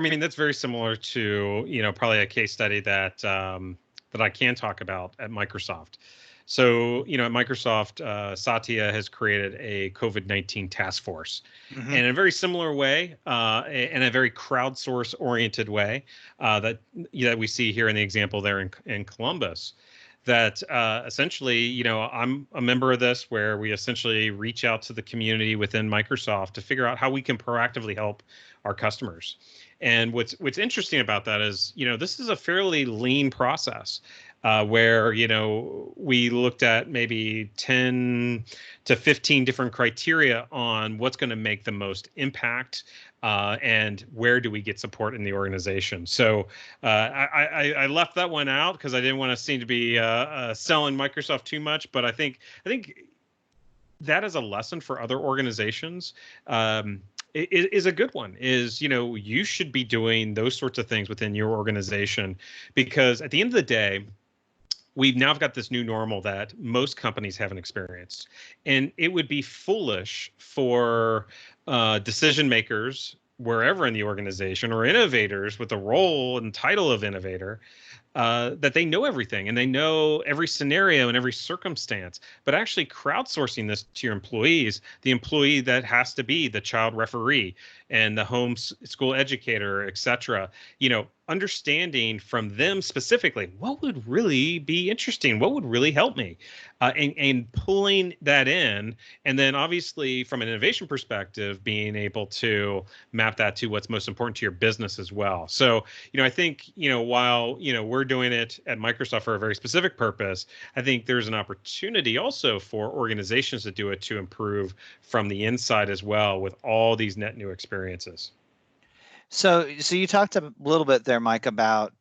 I mean, that's very similar to, probably a case study that I can talk about at Microsoft. So, at Microsoft, Satya has created a COVID-19 task force. Hmm. And in a very similar way, in a very crowdsource oriented way, that we see here in the example there in Columbus, that essentially, I'm a member of this where we essentially reach out to the community within Microsoft to figure out how we can proactively help our customers. And what's interesting about that is, this is a fairly lean process, where, we looked at maybe 10 to 15 different criteria on what's going to make the most impact, and where do we get support in the organization. So I left that one out because I didn't want to seem to be selling Microsoft too much. But I think that is a lesson for other organizations. Is a good one. Is, you should be doing those sorts of things within your organization, because at the end of the day, we've now got this new normal that most companies haven't experienced. And it would be foolish for decision makers wherever in the organization, or innovators with the role and title of innovator, that they know everything and they know every scenario and every circumstance. But actually crowdsourcing this to your employees, the employee that has to be the child referee and the school educator, et cetera, understanding from them specifically what would really be interesting, what would really help me, and pulling that in. And then obviously from an innovation perspective, being able to map that to what's most important to your business as well. So, I think, while, we're doing it at Microsoft for a very specific purpose, I think there's an opportunity also for organizations to do it to improve from the inside as well with all these net new experiences. So you talked a little bit there, Mike, about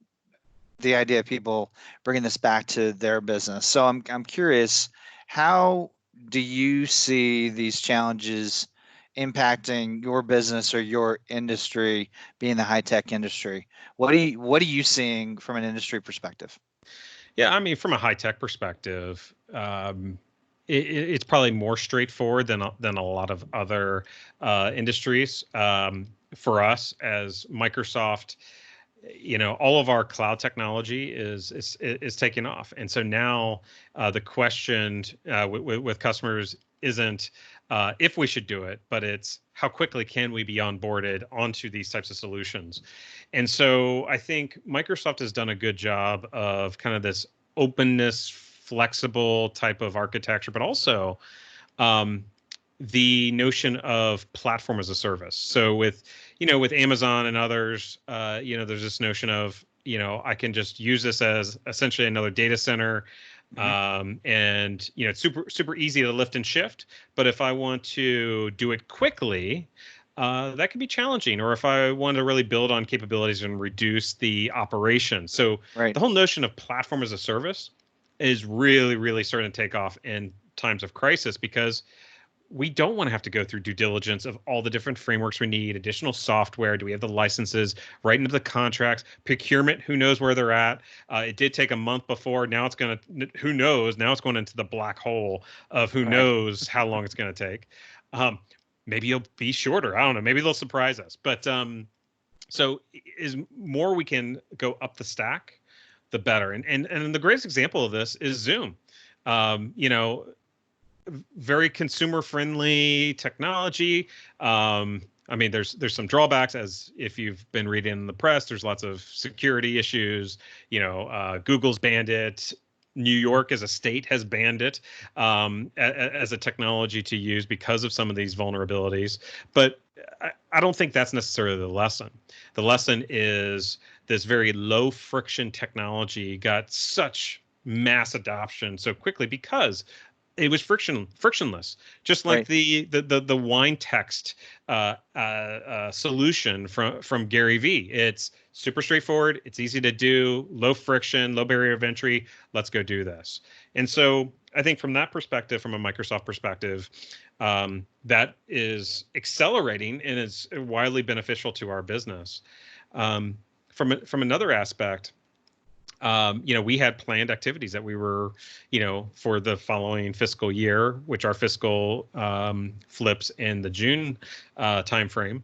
the idea of people bringing this back to their business. So I'm curious, how do you see these challenges impacting your business or your industry, being the high tech industry? What are you seeing from an industry perspective? Yeah, I mean, from a high tech perspective, it's probably more straightforward than a lot of other industries. For us as Microsoft, all of our cloud technology is taking off, and so now the question with customers isn't if we should do it, but it's how quickly can we be onboarded onto these types of solutions. And so I think Microsoft has done a good job of kind of this openness, flexible type of architecture, but also um, the notion of platform as a service. So with Amazon and others, there's this notion of, I can just use this as essentially another data center. Hmm. And it's super easy to lift and shift. But if I want to do it quickly, that can be challenging. Or if I want to really build on capabilities and reduce the operation. So Right. the whole notion of platform as a service is really, really starting to take off in times of crisis, because we don't want to have to go through due diligence of all the different frameworks we need, additional software. Do we have the licenses right into the contracts? Procurement, who knows where they're at? It did take a month before. Now it's going to, who knows? Now it's going into the black hole of who Right. knows how long it's going to take. Maybe it'll be shorter. I don't know. Maybe they'll surprise us. But so is more we can go up the stack, the better. And the greatest example of this is Zoom. Um, you know, very consumer friendly technology. I mean, there's some drawbacks, as if you've been reading in the press. There's lots of security issues. Google's banned it. New York as a state has banned it as a technology to use because of some of these vulnerabilities. But I don't think that's necessarily the lesson. The lesson is this very low friction technology got such mass adoption so quickly because it was frictionless, just like Right. the wine text solution from Gary Vee. It's super straightforward. It's easy to do, low friction, low barrier of entry. Let's go do this. And so I think from that perspective, from a Microsoft perspective, that is accelerating and is widely beneficial to our business. From another aspect, we had planned activities that we were, for the following fiscal year, which our fiscal flips in the June timeframe,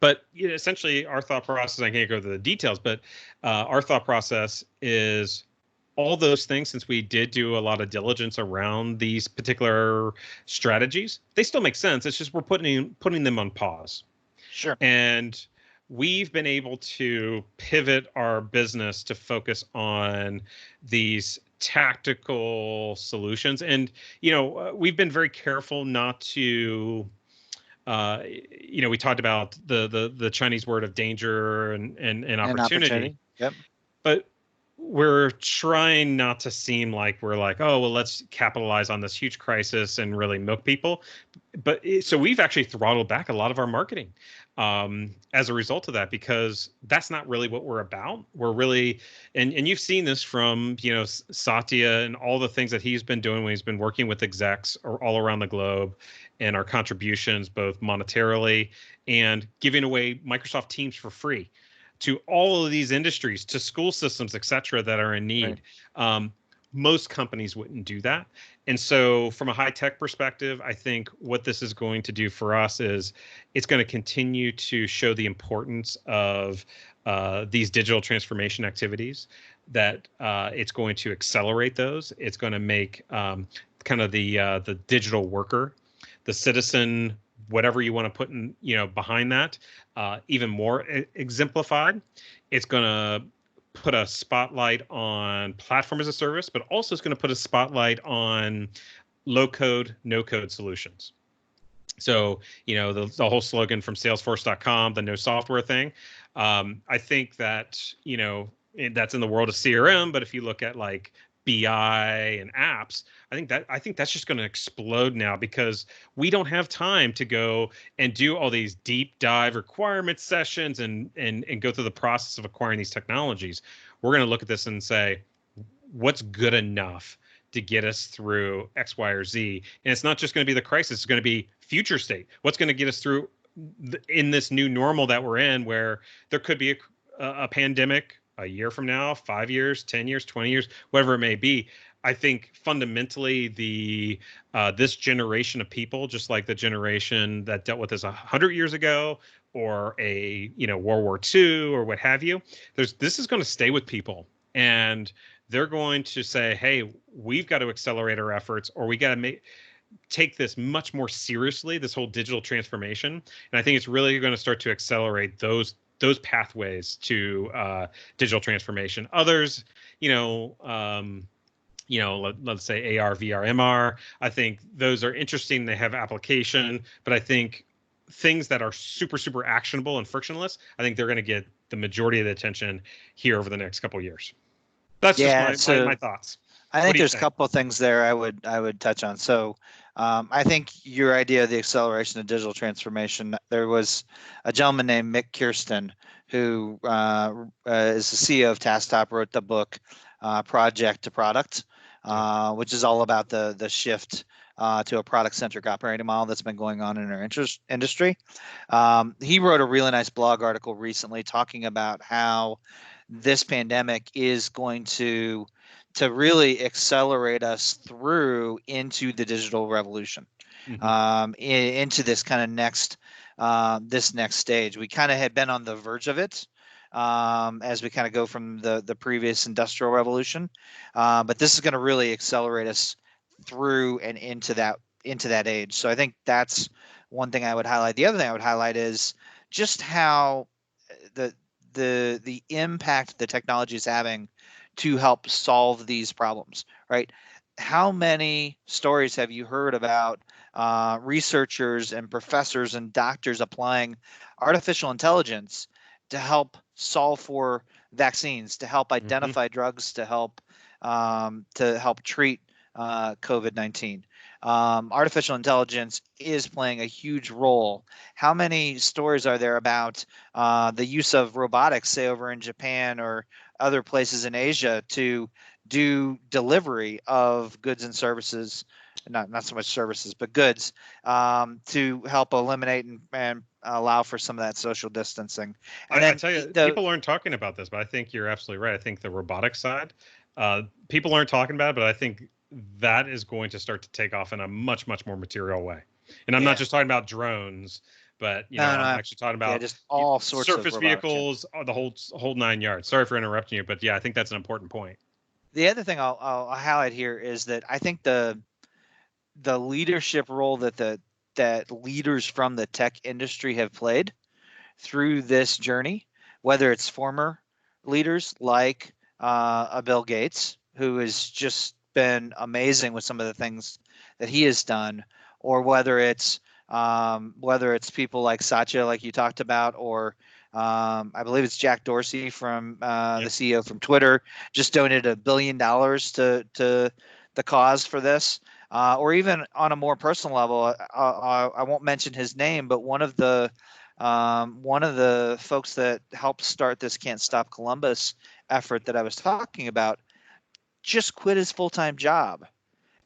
But essentially, our thought process, I can't go to the details, but our thought process is all those things, since we did do a lot of diligence around these particular strategies, they still make sense. It's just we're putting them on pause. Sure. And we've been able to pivot our business to focus on these tactical solutions. And, we've been very careful not to, we talked about the Chinese word of danger and An opportunity, opportunity. Yep. but we're trying not to seem like we're like, oh, well, let's capitalize on this huge crisis and really milk people. But so we've actually throttled back a lot of our marketing as a result of that, because that's not really what we're about. We're really, and you've seen this from, Satya and all the things that he's been doing when he's been working with execs all around the globe, and our contributions, both monetarily and giving away Microsoft Teams for free to all of these industries, to school systems, et cetera, that are in need. Right. Most companies wouldn't do that. And so from a high tech perspective, I think what this is going to do for us is it's going to continue to show the importance of these digital transformation activities, that it's going to accelerate those. It's going to make kind of the digital worker, the citizen, whatever you want to put in, behind that, even more exemplified. It's going to put a spotlight on platform as a service, but also it's going to put a spotlight on low code, no code solutions. So, the whole slogan from Salesforce.com, the no software thing. I think that, that's in the world of CRM, but if you look at like BI and apps, I think that's just going to explode now, because we don't have time to go and do all these deep dive requirement sessions and go through the process of acquiring these technologies. We're going to look at this and say, what's good enough to get us through X, Y, or Z? And it's not just going to be the crisis; it's going to be future state. What's going to get us through in this new normal that we're in, where there could be a pandemic a year from now, 5 years, 10 years, 20 years, whatever it may be. I think fundamentally this generation of people, just like the generation that dealt with this 100 years ago, or World War II or what have you, this is going to stay with people, and they're going to say, hey, we've got to accelerate our efforts, or we got to take this much more seriously, this whole digital transformation. And I think it's really going to start to accelerate those pathways to digital transformation. Others, let's say AR, VR, MR. I think those are interesting. They have application, but I think things that are super, super actionable and frictionless, I think they're going to get the majority of the attention here over the next couple of years. That's just my thoughts. I think there's a couple of things there I would touch on. So I think your idea of the acceleration of digital transformation, there was a gentleman named Mick Kirsten, who is the CEO of TaskTop, wrote the book Project to Product, which is all about the shift to a product-centric operating model that's been going on in our industry. He wrote a really nice blog article recently talking about how this pandemic is going to really accelerate us through into the digital revolution, into this kind of next stage. We kind of had been on the verge of it as we kind of go from the previous industrial revolution, but this is going to really accelerate us through and into that age. So I think that's one thing I would highlight. The other thing I would highlight is just how the impact the technology is having to help solve these problems, right? How many stories have you heard about researchers and professors and doctors applying artificial intelligence to help solve for vaccines, to help identify drugs, to help treat COVID-19? Artificial intelligence is playing a huge role. How many stories are there about the use of robotics, say over in Japan or other places in Asia, to do delivery of goods and services, not so much services, but goods, to help eliminate and allow for some of that social distancing? And I tell you, people aren't talking about this, but I think you're absolutely right. I think the robotics side, people aren't talking about it, but I think that is going to start to take off in a much, much more material way. And I'm not just talking about drones, but No, I'm no, actually talking yeah, about just all sorts of surface robotics. Yeah. vehicles, the whole nine yards. Sorry for interrupting you, but yeah, I think that's an important point. The other thing I'll highlight here is that I think the leadership role that leaders from the tech industry have played through this journey, whether it's former leaders like a Bill Gates, who has just been amazing with some of the things that he has done, or whether it's people like Satya, like you talked about, or I believe it's Jack Dorsey from the Yep. CEO from Twitter, just donated $1 billion to the cause for this. Or even on a more personal level, I won't mention his name, but one of the folks that helped start this Can't Stop Columbus effort that I was talking about just quit his full-time job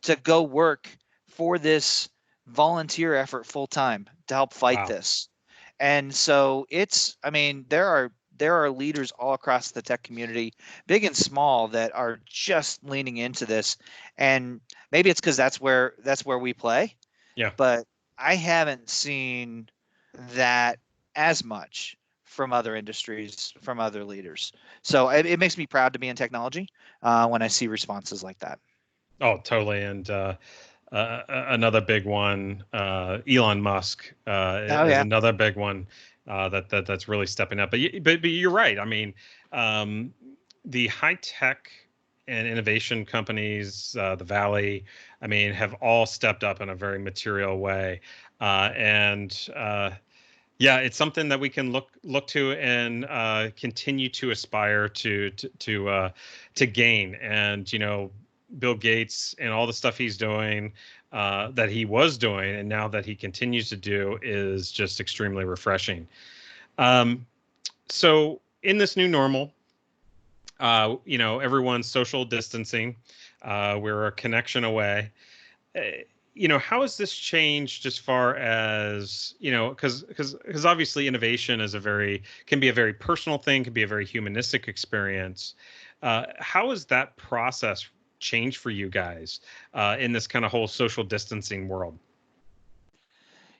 to go work for this volunteer effort full-time to help fight Wow. this. And so I mean, there are leaders all across the tech community, big and small, that are just leaning into this. And maybe it's because that's where we play, Yeah. but I haven't seen that as much from other industries, from other leaders. So it makes me proud to be in technology when I see responses like that. Oh, totally. And another big one, Elon Musk Oh is yeah, another big one that's really stepping up. But you're right. I mean, um, the high tech and innovation companies, the Valley, I mean, have all stepped up in a very material way, and yeah, it's something that we can look to and continue to aspire to gain. And Bill Gates and all the stuff he's doing, that he was doing, and now that he continues to do, is just extremely refreshing. Um, so in this new normal, everyone's social distancing. We're a connection away. uh, how has this changed as far as, because obviously innovation is can be a very personal thing, can be a very humanistic experience. How has that process changed for you guys in this kind of whole social distancing world?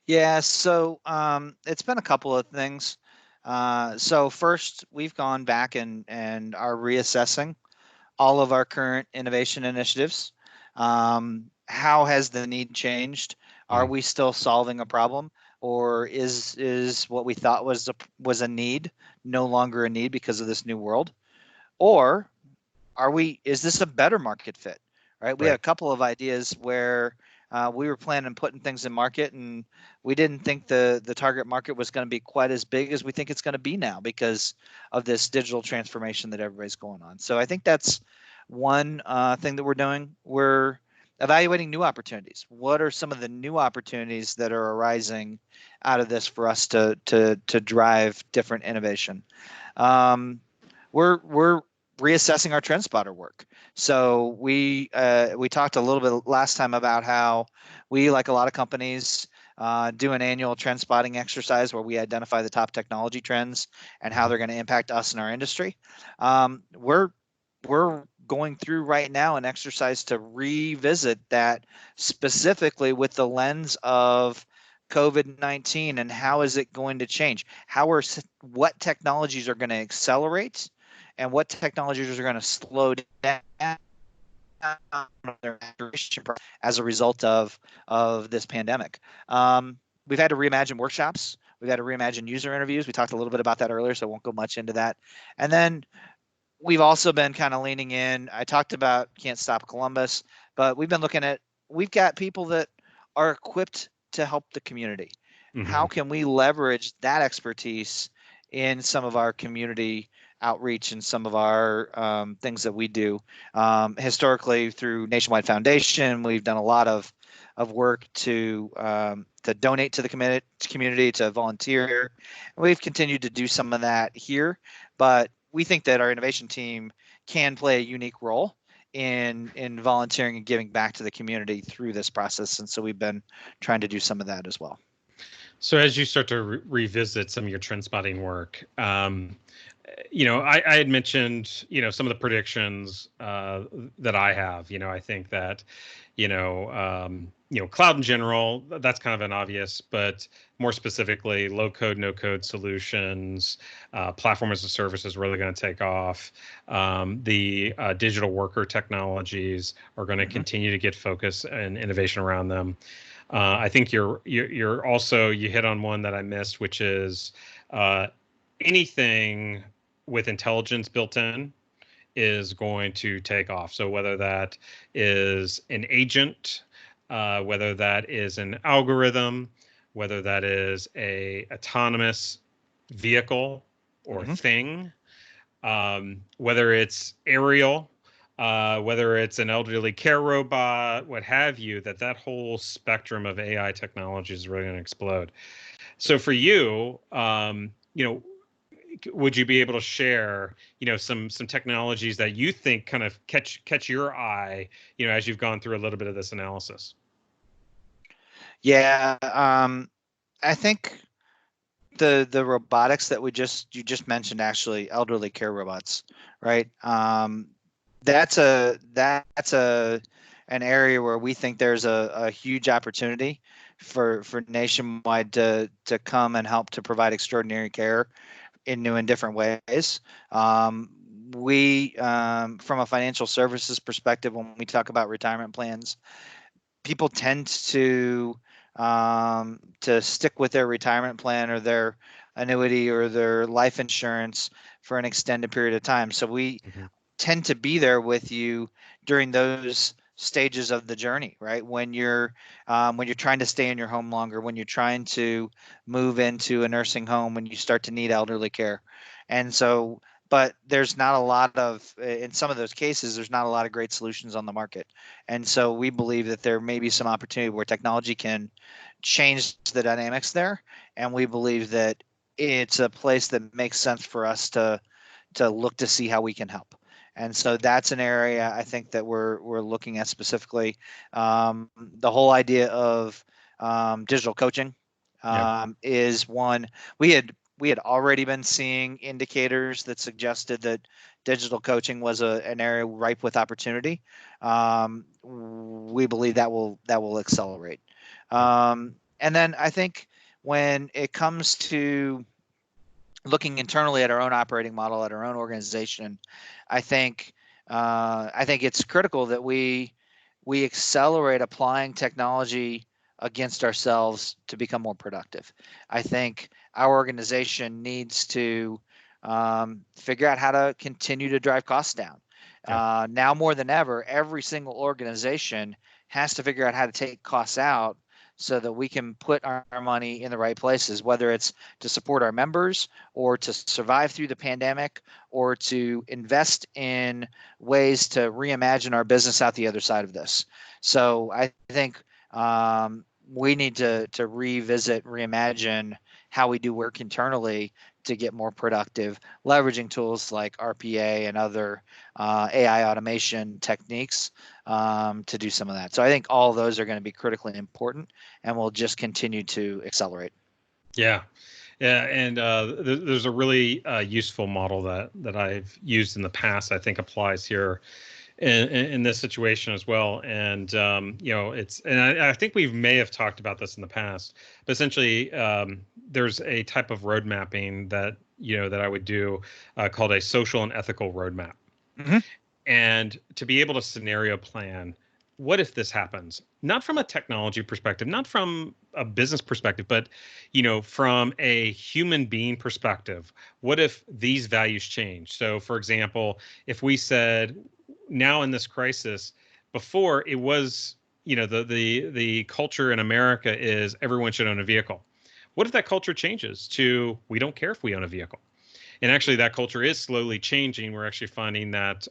yeah. So it's been a couple of things. So first, we've gone back and are reassessing all of our current innovation initiatives. How has the need changed? Are Mm, we still solving a problem, or is what we thought was a need no longer a need because of this new world? Or is this a better market fit? Right? We had a right. couple of ideas where we were planning on putting things in market, and we didn't think the target market was going to be quite as big as we think it's going to be now because of this digital transformation that everybody's going on. So I think that's one thing that we're doing. We're evaluating new opportunities. What are some of the new opportunities that are arising out of this for us to drive different innovation? Um, we're reassessing our trend spotter work. So we talked a little bit last time about how we, like a lot of companies, do an annual trend spotting exercise where we identify the top technology trends and how Mhm. they're going to impact us in our industry. We're going through right now an exercise to revisit that, specifically with the lens of COVID-19 and how is it going to change? What technologies are going to accelerate and what technologies are going to slow down their maturation as a result of this pandemic. We've had to reimagine workshops. We've had to reimagine user interviews. We talked a little bit about that earlier, so I won't go much into that. And then we've also been kind of leaning in. I talked about Can't Stop Columbus, but we've got people that are equipped to help the community. How Mhm. can we leverage that expertise in some of our community outreach and some of our things that we do? Historically, through Nationwide Foundation, we've done a lot of work to donate to the community, to volunteer. We've continued to do some of that here, but we think that our innovation team can play a unique role in volunteering and giving back to the community through this process. And so we've been trying to do some of that as well. So as you start to revisit some of your trend spotting work, I had mentioned, some of the predictions that I have. I think that, cloud in general, that's kind of an obvious, but more specifically, low code, no code solutions, platform as a service is really going to take off. The digital worker technologies are going to continue to get focus and innovation around them. I think you're also, you hit on one that I missed, which is anything with intelligence built in is going to take off. So whether that is an agent, whether that is an algorithm, whether that is a autonomous vehicle or thing, whether it's aerial, whether it's an elderly care robot, what have you, that whole spectrum of AI technology is really going to explode. So for you, would you be able to share, some technologies that you think kind of catch your eye, as you've gone through a little bit of this analysis? Yeah, I think the robotics that you just mentioned, actually, elderly care robots, right? That's an area where we think there's a huge opportunity for Nationwide to come and help to provide extraordinary care in new and different ways. From a financial services perspective, when we talk about retirement plans, people tend to stick with their retirement plan or their annuity or their life insurance for an extended period of time. So we tend to be there with you during those stages of the journey, right? When you're trying to stay in your home longer, when you're trying to move into a nursing home, when you start to need elderly care. And so, but there's not a lot of, in some of those cases, there's not a lot of great solutions on the market. And so we believe that there may be some opportunity where technology can change the dynamics there. And we believe that it's a place that makes sense for us to look to see how we can help. And so that's an area I think that we're looking at specifically. The whole idea of digital coaching is one. We had already been seeing indicators that suggested that digital coaching was an area ripe with opportunity. We believe that will accelerate. And then I think when it comes to looking internally at our own operating model, at our own organization, I think it's critical that we accelerate applying technology against ourselves to become more productive. I think our organization needs to figure out how to continue to drive costs down. Now more than ever, every single organization has to figure out how to take costs out so that we can put our money in the right places, whether it's to support our members or to survive through the pandemic or to invest in ways to reimagine our business out the other side of this. So I think we need to revisit, reimagine how we do work internally to get more productive, leveraging tools like RPA and other AI automation techniques to do some of that. So I think all of those are going to be critically important and will just continue to accelerate. Yeah. Yeah, and there's a really useful model that I've used in the past. I think applies here in this situation as well. And I think we may have talked about this in the past, but essentially there's a type of road mapping that I would do called a social and ethical roadmap. And to be able to scenario plan, what if this happens? Not from a technology perspective, not from a business perspective, but from a human being perspective. What if these values change? So, for example, if we said now in this crisis, before it was, the culture in America is everyone should own a vehicle. What if that culture changes to we don't care if we own a vehicle? And actually, that culture is slowly changing. We're actually finding that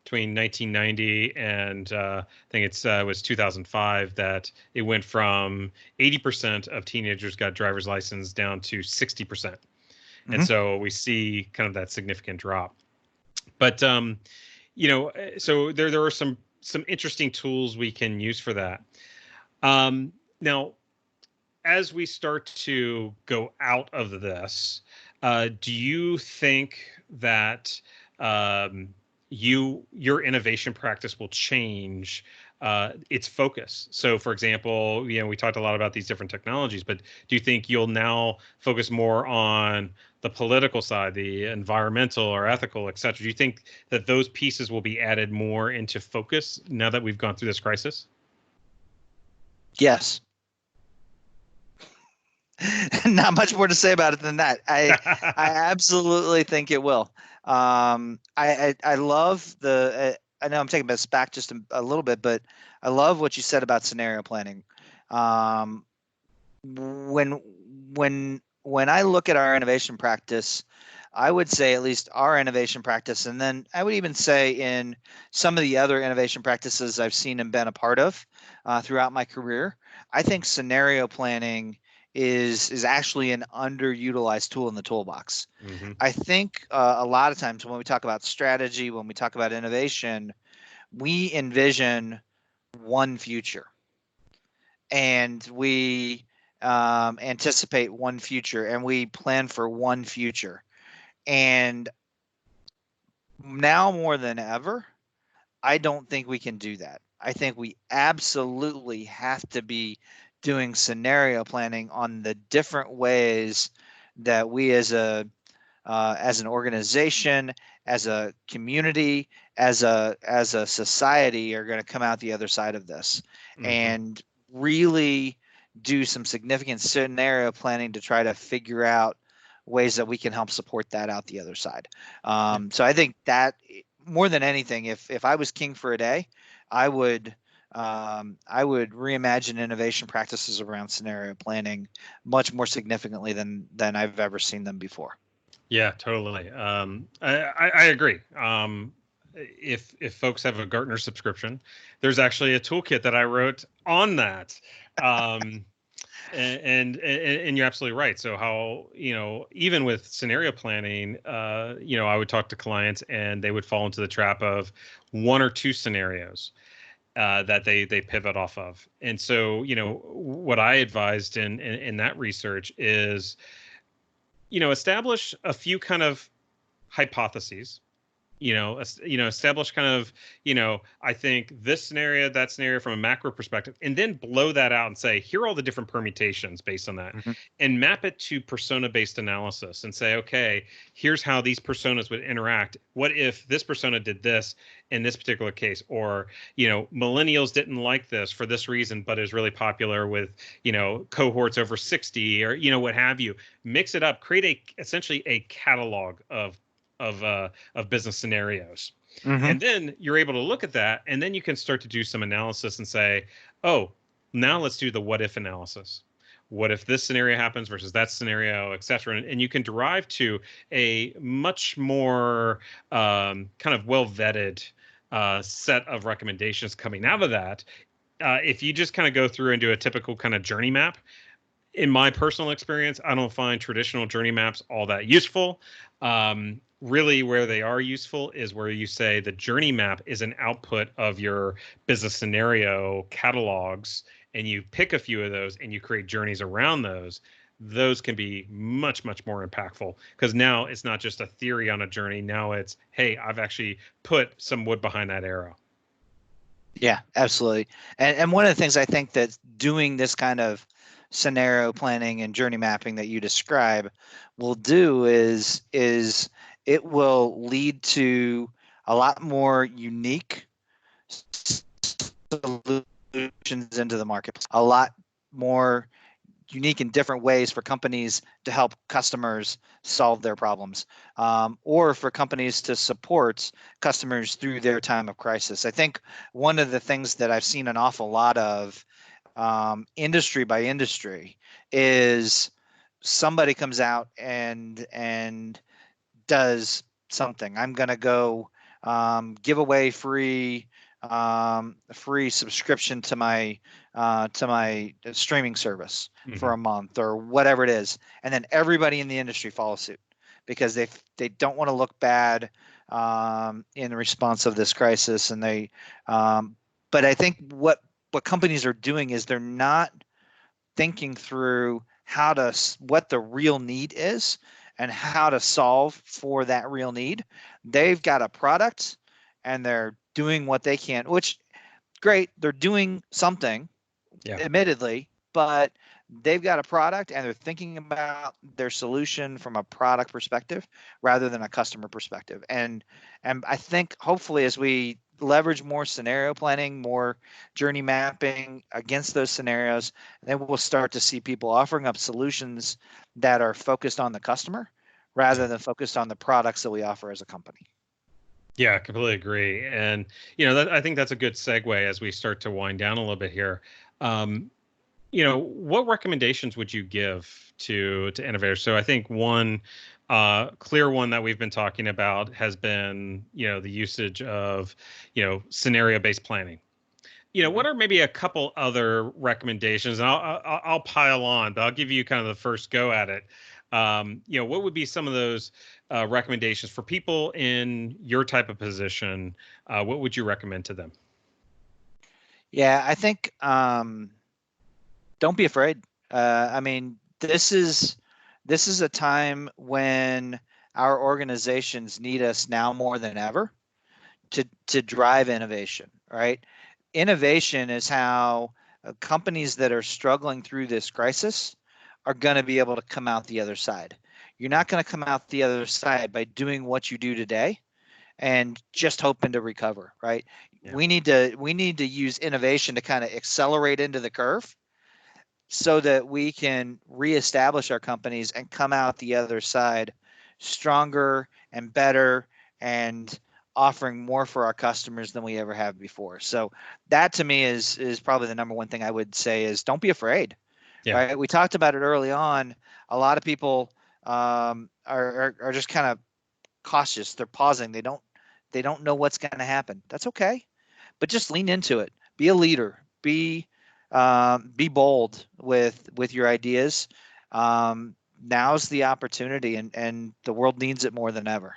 between 1990 and I think it was 2005 that it went from 80% of teenagers got driver's license down to 60%. And so we see kind of that significant drop. But so there are some interesting tools we can use for that. Now, as we start to go out of this, do you think that your innovation practice will change its focus. So, for example, we talked a lot about these different technologies, but do you think you'll now focus more on the political side, the environmental or ethical, et cetera? Do you think that those pieces will be added more into focus now that we've gone through this crisis? Yes. Not much more to say about it than that. I absolutely think it will. I love the. I know I'm taking this back just a little bit, but I love what you said about scenario planning. Um, when when I look at our innovation practice, I would say at least our innovation practice, and then I would even say in some of the other innovation practices I've seen and been a part of throughout my career, I think scenario planning is actually an underutilized tool in the toolbox. Hmm. I think a lot of times when we talk about strategy, when we talk about innovation, we envision one future and we anticipate one future and we plan for one future. And now more than ever, I don't think we can do that. I think we absolutely have to be doing scenario planning on the different ways that we as an organization, as a community, as a society are going to come out the other side of this, Hmm. and really do some significant scenario planning to try to figure out ways that we can help support that out the other side. Yeah. So I think that more than anything, if I was king for a day, I would I would reimagine innovation practices around scenario planning much more significantly than I've ever seen them before. Yeah, totally. I agree. If folks have a Gartner subscription, there's actually a toolkit that I wrote on that. Um, and you're absolutely right. So how, even with scenario planning, I would talk to clients and they would fall into the trap of one or two scenarios that they pivot off of. And so, what I advised in that research is, establish a few kind of hypotheses, establish kind of, I think this scenario, that scenario from a macro perspective, and then blow that out and say, here are all the different permutations based on that, Mhm. and map it to persona based analysis and say, okay, here's how these personas would interact. What if this persona did this in this particular case? Or, millennials didn't like this for this reason, but is really popular with, cohorts over 60 or, what have you. Mix it up, create essentially a catalog of business scenarios. Mhm. And then you're able to look at that, and then you can start to do some analysis and say, oh, now let's do the what if analysis. What if this scenario happens versus that scenario, et cetera? And you can derive to a much more kind of well vetted set of recommendations coming out of that. If you just kind of go through and do a typical kind of journey map, in my personal experience, I don't find traditional journey maps all that useful. Really, where they are useful is where you say the journey map is an output of your business scenario catalogs, and you pick a few of those and you create journeys around those. Those can be much, much more impactful because now it's not just a theory on a journey. Now it's, hey, I've actually put some wood behind that arrow. Yeah, absolutely. And one of the things I think that doing this kind of scenario planning and journey mapping that you describe will do is it will lead to a lot more unique solutions into the marketplace, a lot more unique and different ways for companies to help customers solve their problems, or for companies to support customers through their time of crisis. I think one of the things that I've seen an awful lot of, industry by industry, is somebody comes out and does something. I'm going to go give away free subscription to my streaming service for Hmm. a month or whatever it is, and then everybody in the industry follows suit because they don't want to look bad in response of this crisis, and they. But I think what companies are doing is they're not thinking through what the real need is and how to solve for that real need. They've got a product and they're doing what they can, which great. They're doing something, Yeah. admittedly, but they've got a product and they're thinking about their solution from a product perspective rather than a customer perspective. And I think hopefully as we leverage more scenario planning, more journey mapping against those scenarios, then we'll start to see people offering up solutions that are focused on the customer rather than focused on the products that we offer as a company. Yeah, I completely agree. And, I think that's a good segue as we start to wind down a little bit here. Um, what recommendations would you give to innovators? So I think one clear one that we've been talking about has been, the usage of, scenario-based planning. What are maybe a couple other recommendations? And I'll pile on, but I'll give you kind of the first go at it. What would be some of those recommendations for people in your type of position? What would you recommend to them? Yeah, I think don't be afraid. I mean, this is a time when our organizations need us now more than ever to drive innovation, right? Innovation is how companies that are struggling through this crisis are going to be able to come out the other side. You're not going to come out the other side by doing what you do today and just hoping to recover, right? Yeah. We need to use innovation to kind of accelerate into the curve so that we can reestablish our companies and come out the other side stronger and better and offering more for our customers than we ever have before. So that to me is probably the number one thing I would say is don't be afraid. Yeah. Right? We talked about it early on. A lot of people are just kind of cautious. They're pausing. They don't know what's going to happen. That's okay, but just lean into it. Be a leader. Be bold with your ideas. Now's the opportunity, and the world needs it more than ever.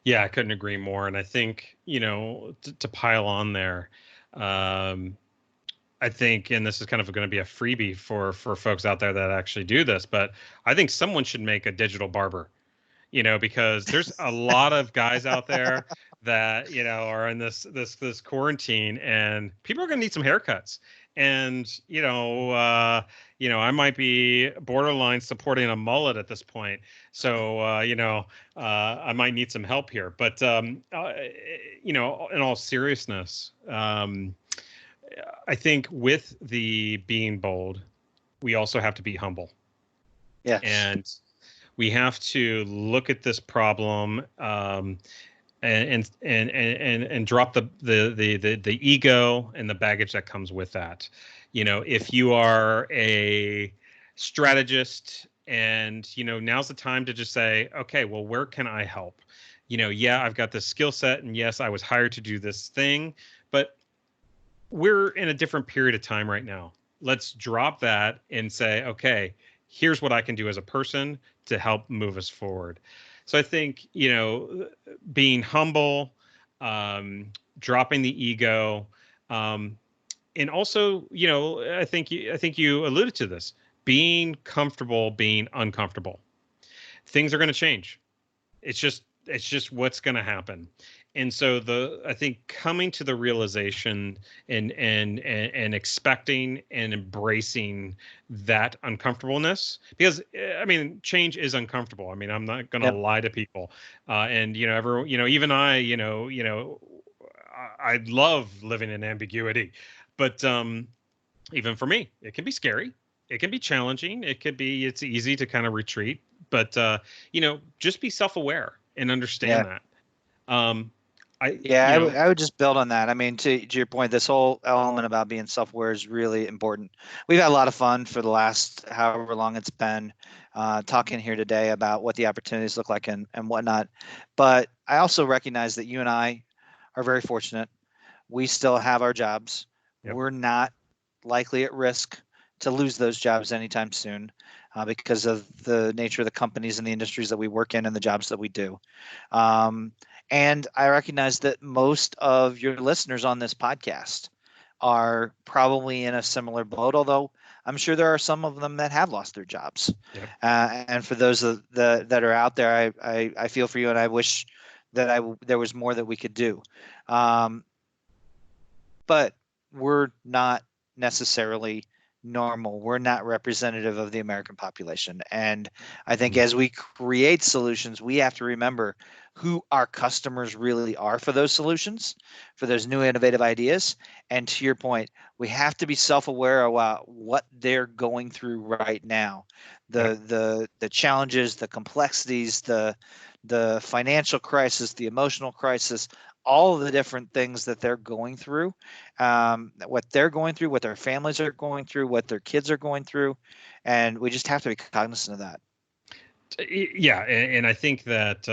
Yeah, I couldn't agree more. And I think, to pile on there, I think, and this is kind of going to be a freebie for folks out there that actually do this, but I think someone should make a digital barber, because there's a lot of guys out there that, are in this quarantine, and people are going to need some haircuts. And, I might be borderline supporting a mullet at this point. So, I might need some help here. But, in all seriousness, I think with the being bold, we also have to be humble. Yes. And we have to look at this problem and drop the ego and the baggage that comes with that. If you are a strategist and now's the time to just say, okay, well, where can I help? Yeah, I've got this skill set, and yes, I was hired to do this thing, but we're in a different period of time right now. Let's drop that and say, okay, here's what I can do as a person to help move us forward. So I think, being humble, dropping the ego, and also, I think you alluded to this, being comfortable, being uncomfortable. Things are going to change. It's just what's going to happen. And so I think coming to the realization and expecting and embracing that uncomfortableness, because I mean, change is uncomfortable. I mean, I'm not going to Yep. lie to people. And everyone, even I, I love living in ambiguity, but even for me, it can be scary. It can be challenging. It's easy to kind of retreat, but just be self-aware and Yeah. understand that. Um, I, Yeah, I would just build on that. I mean, to your point, this whole element about being self-aware is really important. We've had a lot of fun for the last however long it's been, talking here today about what the opportunities look like and whatnot. But I also recognize that you and I are very fortunate. We still have our jobs. yep, We're not likely at risk to lose those jobs anytime soon, because of the nature of the companies and the industries that we work in and the jobs that we do. Um, and I recognize that most of your listeners on this podcast are probably in a similar boat, although I'm sure there are some of them that have lost their jobs. yep, And for those that are out there, I feel for you, and I wish that there was more that we could do. Um, but we're not necessarily normal. We're not representative of the American population. And I think as we create solutions, we have to remember who our customers really are for those solutions, for those new innovative ideas. And to your point, we have to be self-aware about what they're going through right now. Yep. The challenges, the complexities, the financial crisis, the emotional crisis, all of the different things that they're going through, what they're going through, what their families are going through, what their kids are going through, and we just have to be cognizant of that. Yeah, and I think that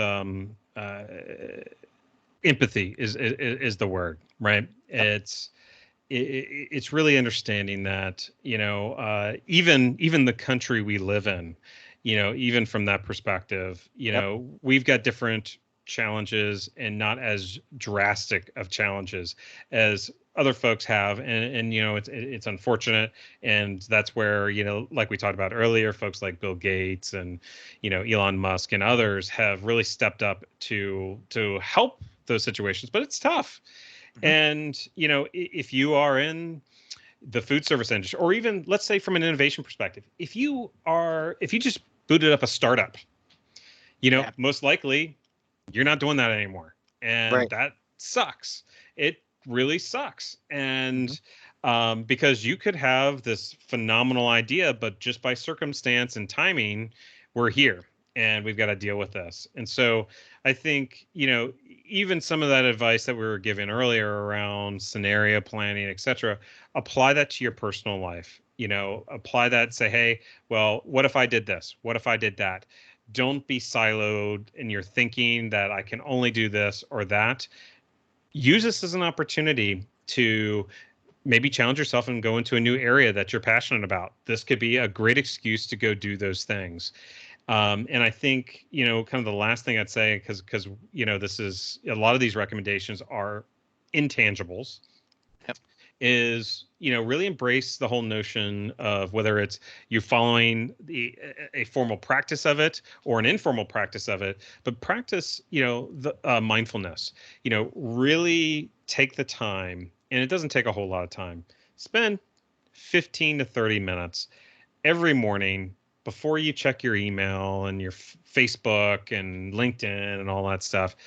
empathy is the word, right? Yep. It's really understanding that, even the country we live in, even from that perspective, Yep. we've got different challenges and not as drastic of challenges as other folks have, and it's unfortunate, and that's where, like we talked about earlier, folks like Bill Gates and Elon Musk and others have really stepped up to help those situations, but it's tough. Mhm. And, if you are in the food service industry, or even let's say from an innovation perspective, if you just booted up a startup, Yeah. most likely you're not doing that anymore. And Right. that sucks. It really sucks. Mhm. And because you could have this phenomenal idea, but just by circumstance and timing, we're here and we've got to deal with this. And so I think, even some of that advice that we were given earlier around scenario planning, et cetera, apply that to your personal life. Apply that, say, hey, well, what if I did this? What if I did that? Don't be siloed in your thinking that I can only do this or that. Use this as an opportunity to maybe challenge yourself and go into a new area that you're passionate about. This could be a great excuse to go do those things. And I think, kind of the last thing I'd say, because this is a lot of these recommendations are intangibles, Yep. is really embrace the whole notion of whether it's you following a formal practice of it or an informal practice of it, but practice the mindfulness. Really take the time, and it doesn't take a whole lot of time. Spend 15 to 30 minutes every morning before you check your email and your Facebook and LinkedIn and all that stuff.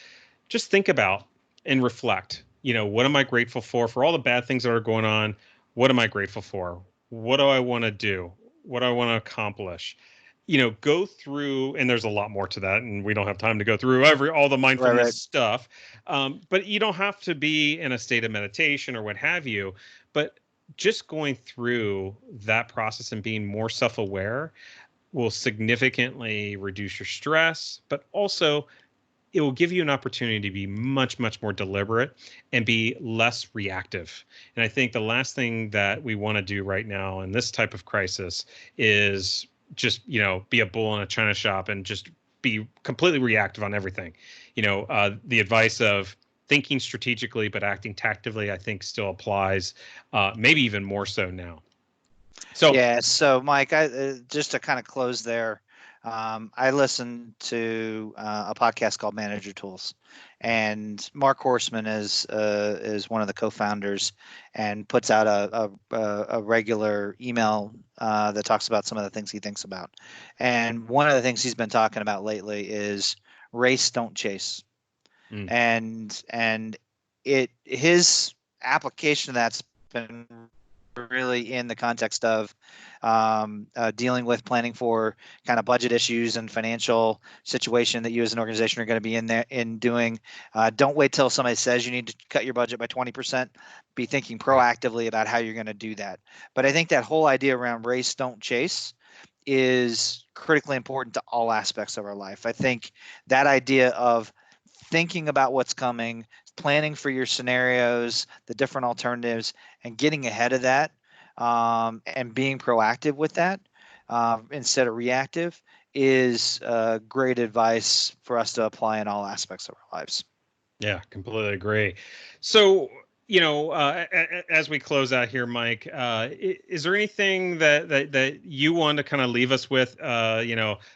Just think about and reflect. What am I grateful for all the bad things that are going on? What am I grateful for? What do I want to do? What do I want to accomplish? Go through, and there's a lot more to that, and we don't have time to go through all the Right. mindfulness Right. stuff. But you don't have to be in a state of meditation or what have you. But just going through that process and being more self-aware will significantly reduce your stress, but also it will give you an opportunity to be much, much more deliberate and be less reactive. And I think the last thing that we want to do right now in this type of crisis is just, be a bull in a china shop and just be completely reactive on everything. The advice of thinking strategically but acting tactically, I think still applies, maybe even more so now. So, Yeah. So, Mike, I just to kind of close there, I listened to a podcast called Manager Tools, and Mark Horseman is one of the co-founders, and puts out a regular email that talks about some of the things he thinks about. And one of the things he's been talking about lately is race, don't chase. mm, And it his application of that's been really in the context of dealing with planning for kind of budget issues and financial situation that you as an organization are going to be in there in doing. Don't wait till somebody says you need to cut your budget by 20%. Be thinking proactively about how you're going to do that. But I think that whole idea around race, don't chase is critically important to all aspects of our life. I think that idea of thinking about what's coming, planning for your scenarios, the different alternatives, and getting ahead of that, and being proactive with that instead of reactive is great advice for us to apply in all aspects of our lives. yeah, completely agree. So, as we close out here, Mike, is there anything that you want to kind of leave us with?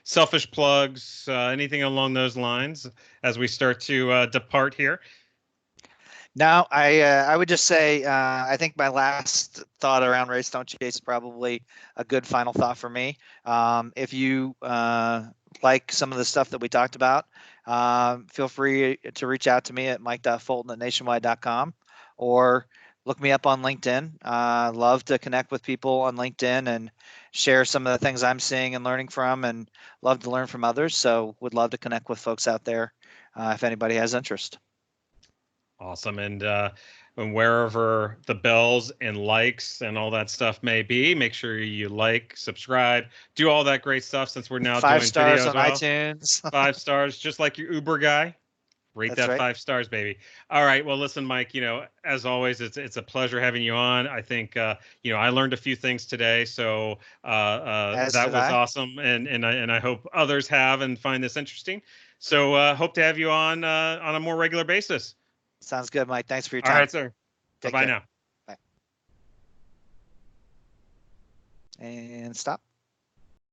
Selfish plugs, anything along those lines as we start to depart here? No, I would just say I think my last thought around Race Don't Chase is probably a good final thought for me. If you like some of the stuff that we talked about, feel free to reach out to me at mike.fulton@nationwide.com or look me up on LinkedIn. Love to connect with people on LinkedIn and share some of the things I'm seeing and learning from, and love to learn from others. So would love to connect with folks out there if anybody has interest. Awesome. And wherever the bells and likes and all that stuff may be, make sure you like, subscribe, do all that great stuff since we're now Five doing video stars as on well. iTunes. 5 stars, just like your Uber guy. Rate That's that right. 5 stars, baby. All right. Well, listen, Mike, as always, it's a pleasure having you on. I think, I learned a few things today. So As that did was I. awesome. And I hope others have and find this interesting. So hope to have you on a more regular basis. Sounds good, Mike. Thanks for your All time. right, sir. Take Bye-bye care. now. Bye. And stop.